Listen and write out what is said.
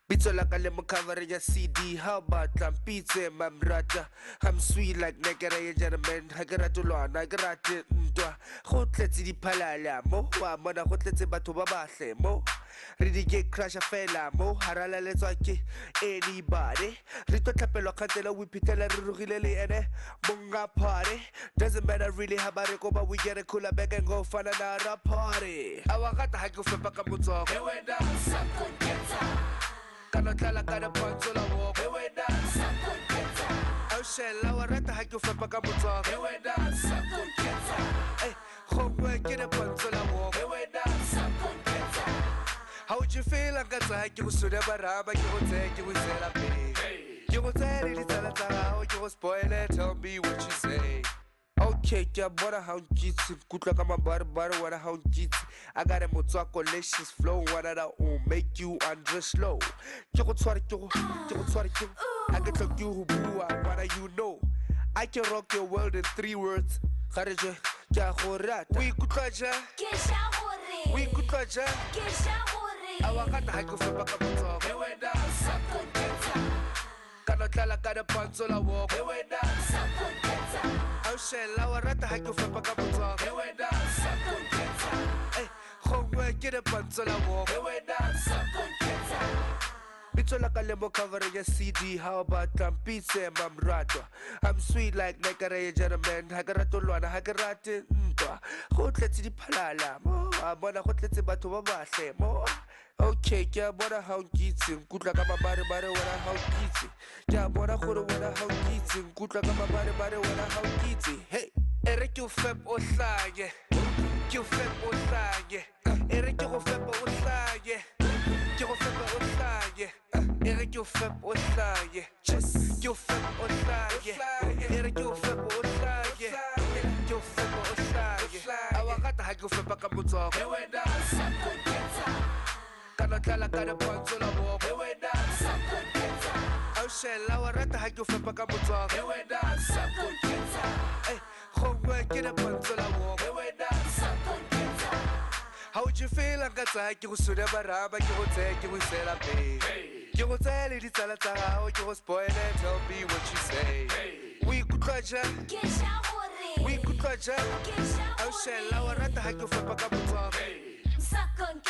Bitso la ka le mo cover ya CD. How about Lampitse mamrata? I'm sweet like Negera ya gentleman. Ha ke rate lwana, ha ke rate ntwa. Go tletse di phalala mo. Wa mona go tletse batho ba bahle mo. Re di get crusher fela mo. Harala letswa ke anybody. Re tlo tlhapelwa kgantela we phithela re rugile le ene. Bunga party. Doesn't matter really how about it go, but we get a cooler back and go find another party. Awa gata ha ke fepa ka motsoko. Hey, we dance, some good guitar. Kana tlala ka de pontsho la walk. Hey, we dance, some good guitar. Au shella wa rata ha ke fepa ka motsoko. Hey, we dance, some good guitar. Hey, gongwe ke de pontsho la walk. Hey, we dance, some good guitar. How would you feel like a tsa ke go suda baraba ke go tse ke go tsela pe. Hey, Ke go tsela di tsala tsa gago ke go spoil it, tell me what you say. Okay, ke a bona how nkitse kutlwa ka mabarabara wena how nkitse. I got a motswako licious flow wena that will make you undress slow. Ke go tshware ke go tshware ke go. I get like you bua what you know. I can rock your world in 3 words. Gare je ke a go rata. O ikutlwa ja? ke sha gore. O ikutlwa ja? Ke sha gore. Awa gata ha ke fepa ka motsoko. Hey, we dance, some good guitar. Kana tlala ka de pontsho la walk. Hey, we dance, some good guitar. Au shella wa rata ha ke fepa ka motsoko. Hey, we dance, some good guitar. Hey, gongwe ke de pontsho la walk. Hey, we dance, some good guitar. Bitso la ka le mo covering ya CD. How about Lampitse mamratwa? I'm sweet like Negera ya gentleman. Ha ke rate lwana, ha ke rate ntwa. Go tletse di phalala mo. A bona go tletse batho ba bahle mo. Okay, ke a bona how nkitse nkutlwa ka mabarabara wena how nkitse. Ke a bona gore wena how nkitse nkutlwa ka mabarabara wena how nkitse. Hey, ere ke o fep o hlage. Ke o fep o hlage. Ere ke go fepa o hlage. Ke go fepa o hlage. Ere ke o fepa o hlage. Just ke o fepa o hlage. Ere ke o fepa o hlage. Ke o fepa o hlage. Awa gata ha ke o fepa ka motsoko. Hey, we dance, some good guitar. Kana tlala ka de pontsho la walk. Hey, we dance, some good guitar. Au shella wa rata ha ke o fepa ka motsoko. Hey, we dance, some good guitar. Hey, gongwe ke de pontsho la walk. Hey, we dance, some good guitar. How would you feel like a tsa ke go suda baraba ke go tse ke go tsela pe. Hey, Ke go tsela di tsala tsa gago ke go spoil it, tell me what you say. hey, O ikutlwa ja? ke sha gore. O ikutlwa ja? Ke sha Au shella wa rata ha ke o fepa ka motsoko. Hey, suck on